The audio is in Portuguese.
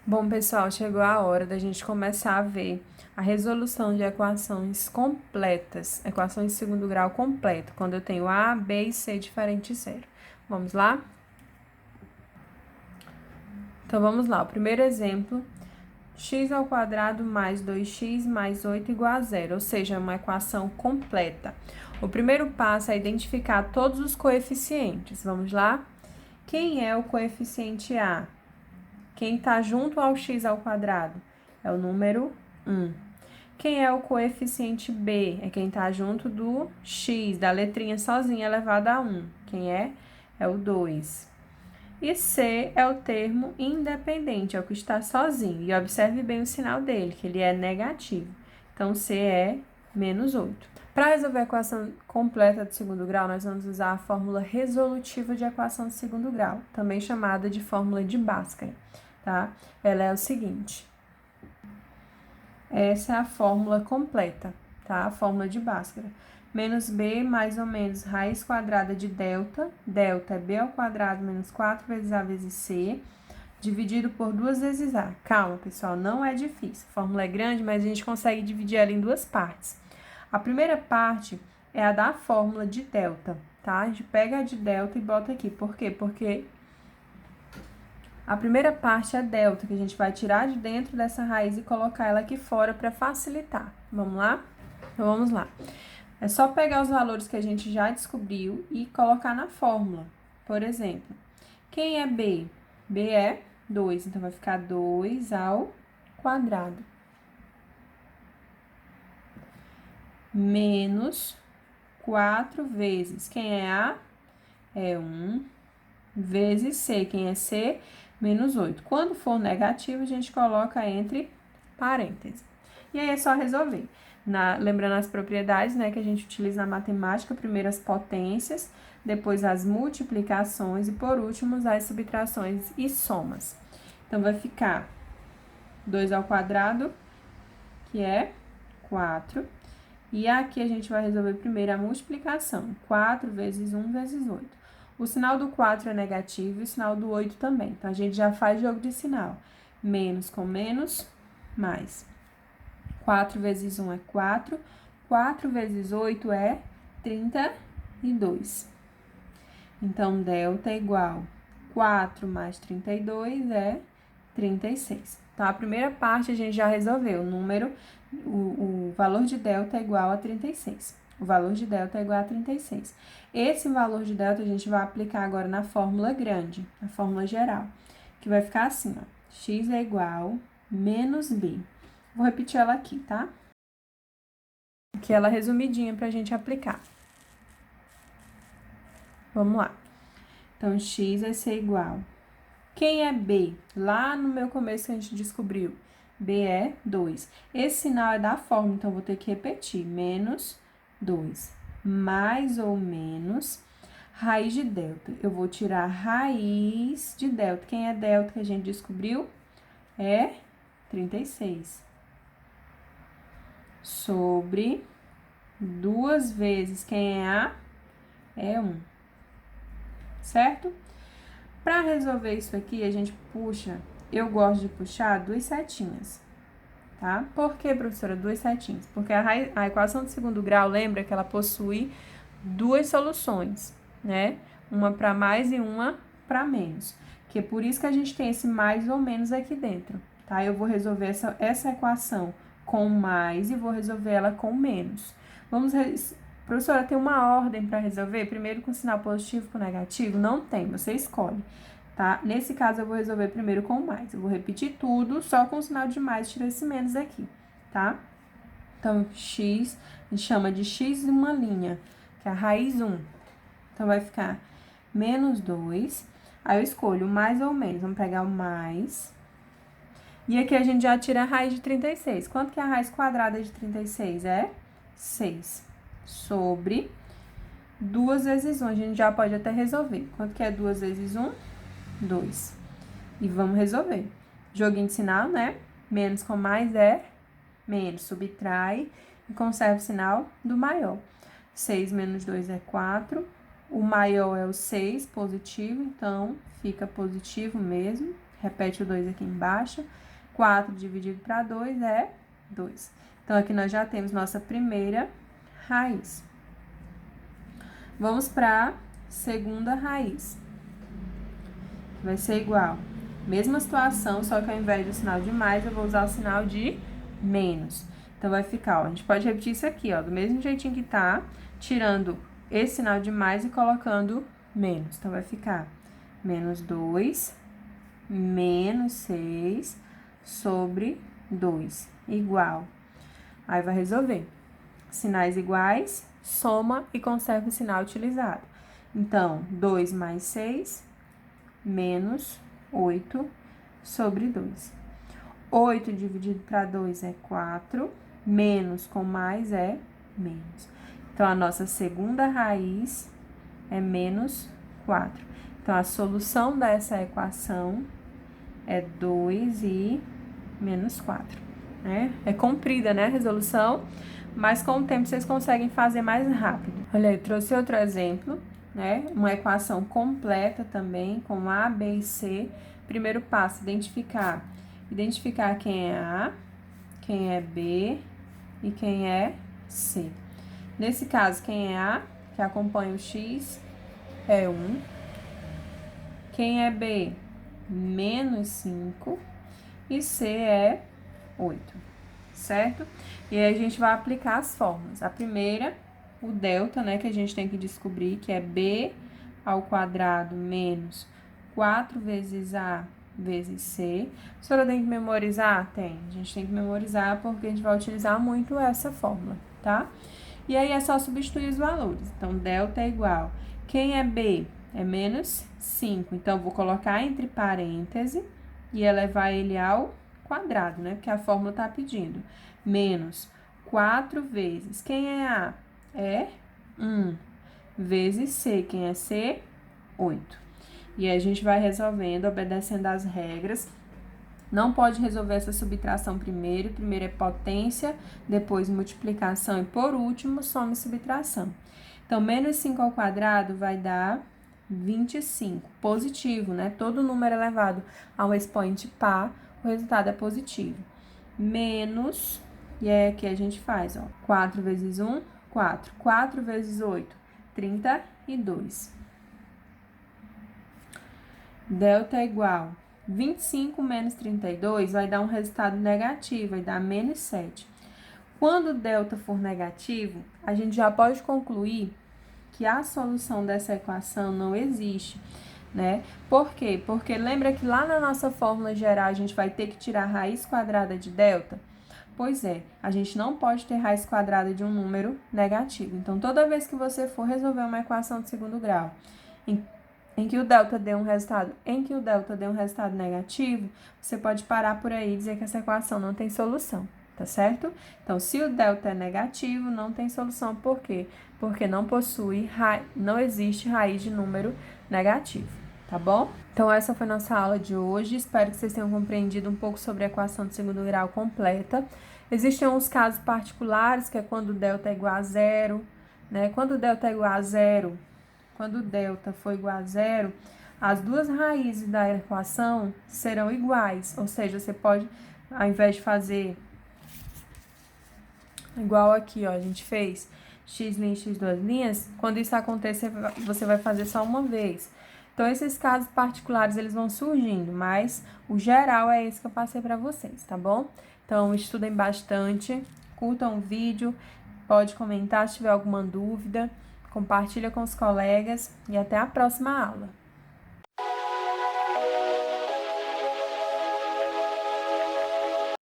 Bom, pessoal, chegou a hora da gente começar a ver a resolução de equações completas, equações de segundo grau completo, quando eu tenho A, B e C diferente de zero. Vamos lá? Então, vamos lá. O primeiro exemplo, x ao quadrado mais 2x mais 8 igual a zero, ou seja, uma equação completa. O primeiro passo é identificar todos os coeficientes. Vamos lá? Quem é o coeficiente A? Quem está junto ao x ao quadrado? É o número 1. Quem é o coeficiente B? É quem está junto do x, da letrinha sozinha elevada a 1. Quem é? É o 2. E C é o termo independente, é o que está sozinho. E observe bem o sinal dele, que ele é negativo. Então, C é menos 8. Para resolver a equação completa de segundo grau, nós vamos usar a fórmula resolutiva de equação de segundo grau, também chamada de fórmula de Bhaskara, tá? Ela é o seguinte. Essa é a fórmula completa, tá? A fórmula de Bhaskara. Menos b mais ou menos raiz quadrada de delta. Delta é b ao quadrado menos 4 vezes a vezes c, dividido por 2 vezes a. Calma, pessoal, não é difícil. A fórmula é grande, mas a gente consegue dividir ela em duas partes. A primeira parte é a da fórmula de delta, tá? A gente pega a de delta e bota aqui. Por quê? Porque a primeira parte é delta, que a gente vai tirar de dentro dessa raiz e colocar ela aqui fora para facilitar. Vamos lá? Então, vamos lá. É só pegar os valores que a gente já descobriu e colocar na fórmula. Por exemplo, quem é B? B é 2, então vai ficar 2 ao quadrado. Menos 4 vezes. Quem é A? É 1. Vezes C. Quem é C? Menos 8. Quando for negativo, a gente coloca entre parênteses. E aí é só resolver. Lembrando as propriedades, né, que a gente utiliza na matemática, primeiro as potências, depois as multiplicações e, por último, as subtrações e somas. Então, vai ficar 2 ao quadrado, que é 4. E aqui a gente vai resolver primeiro a multiplicação. 4 vezes 1 vezes 8. O sinal do 4 é negativo e o sinal do 8 também. Então, a gente já faz jogo de sinal. Menos com menos, mais. 4 vezes 1 é 4. 4 vezes 8 é 32. Então, delta é igual 4 mais 32 é 36. Então, a primeira parte a gente já resolveu. O valor de delta é igual a 36. O valor de delta é igual a 36. Esse valor de delta a gente vai aplicar agora na fórmula grande, na fórmula geral, que vai ficar assim, ó. X é igual menos b. Vou repetir ela aqui, tá? Aqui ela é resumidinha pra gente aplicar. Vamos lá. Então, x vai ser igual. Quem é b? Lá no meu começo a gente descobriu. B é 2. Esse sinal é da fórmula, então vou ter que repetir. Menos 2. Mais ou menos raiz de delta. Eu vou tirar raiz de delta. Quem é delta que a gente descobriu? É 36. Sobre 2 vezes quem é A? É 1. Certo? Para resolver isso aqui, a gente puxa, eu gosto de puxar duas setinhas, tá? Por que, professora, duas setinhas? Porque a equação de segundo grau, lembra que ela possui duas soluções, né? Uma para mais e uma para menos. Que é por isso que a gente tem esse mais ou menos aqui dentro, tá? Eu vou resolver essa equação com mais e vou resolver ela com menos. Professora, tem uma ordem para resolver? Primeiro com sinal positivo com negativo? Não tem, você escolhe, tá? Nesse caso, eu vou resolver primeiro com mais. Eu vou repetir tudo, só com o sinal de mais, tirar esse menos aqui, tá? Então, x, a gente chama de x de uma linha, que é a raiz 1. Então, vai ficar menos 2. Aí, eu escolho mais ou menos. Vamos pegar o mais. E aqui a gente já tira a raiz de 36. Quanto que é a raiz quadrada de 36? É 6. Sobre 2 vezes 1. A gente já pode até resolver. Quanto que é 2 vezes 1? 2. E vamos resolver. Joguinho de sinal, né? Menos com mais é menos. Subtrai e conserva o sinal do maior. 6 menos 2 é 4. O maior é o 6, positivo, então fica positivo mesmo. Repete o 2 aqui embaixo. 4 dividido para 2 é 2. Então, aqui nós já temos nossa primeira raiz. Vamos para a segunda raiz. Vai ser igual. Mesma situação, só que ao invés do sinal de mais, eu vou usar o sinal de menos. Então, vai ficar, ó, a gente pode repetir isso aqui, ó, do mesmo jeitinho que tá, tirando esse sinal de mais e colocando menos. Então, vai ficar menos 2, menos 6 sobre 2, igual. Aí, vai resolver. Sinais iguais, soma e conserva o sinal utilizado. Então, 2 mais 6, menos 8 sobre 2. 8 dividido para 2 é 4, menos com mais é menos. Então, a nossa segunda raiz é menos 4. Então, a solução dessa equação é 2 e menos 4, né? É comprida, né, a resolução, mas com o tempo vocês conseguem fazer mais rápido. Olha aí, eu trouxe outro exemplo, né? Uma equação completa também, com A, B e C. Primeiro passo, identificar quem é A, quem é B e quem é C. Nesse caso, quem é A, que acompanha o X, é 1. Quem é B, menos 5. E C é 8, certo? E aí, a gente vai aplicar as fórmulas. A primeira, o delta, né, que a gente tem que descobrir, que é B ao quadrado menos 4 vezes A vezes C. A senhora tem que memorizar? Tem. A gente tem que memorizar porque a gente vai utilizar muito essa fórmula, tá? E aí, é só substituir os valores. Então, delta é igual. Quem é B? É menos 5. Então, vou colocar entre parênteses e elevar ele ao quadrado, né? Porque a fórmula tá pedindo. Menos 4 vezes. Quem é A? É 1. Vezes C. Quem é C? 8. E aí, a gente vai resolvendo, obedecendo as regras. Não pode resolver essa subtração primeiro. Primeiro é potência, depois multiplicação e, por último, soma e subtração. Então, menos 5 ao quadrado vai dar 25. Positivo, né? Todo número elevado a um expoente par, o resultado é positivo. Menos, e é aqui a gente faz, ó. 4 vezes 1, 4. 4 vezes 8, 32. Delta é igual 25 menos 32 vai dar um resultado negativo, vai dar menos 7. Quando o delta for negativo, a gente já pode concluir que a solução dessa equação não existe, né? Por quê? Porque lembra que lá na nossa fórmula geral a gente vai ter que tirar a raiz quadrada de delta? Pois é, a gente não pode ter raiz quadrada de um número negativo. Então, toda vez que você for resolver uma equação de segundo grau, em que o delta dê um resultado negativo, você pode parar por aí e dizer que essa equação não tem solução, tá certo? Então, se o delta é negativo, não tem solução. Por quê? Porque não existe raiz de número negativo, tá bom? Então, essa foi nossa aula de hoje. Espero que vocês tenham compreendido um pouco sobre a equação de segundo grau completa. Existem uns casos particulares, que é quando o delta é igual a zero, né? Quando o delta é igual a zero, quando o delta for igual a zero, as duas raízes da equação serão iguais. Ou seja, você pode, ao invés de fazer igual aqui, ó, a gente fez x' e x duas linhas, quando isso acontecer, você vai fazer só uma vez. Então, esses casos particulares, eles vão surgindo, mas o geral é esse que eu passei para vocês, tá bom? Então, estudem bastante, curtam o vídeo, pode comentar se tiver alguma dúvida, compartilha com os colegas e até a próxima aula.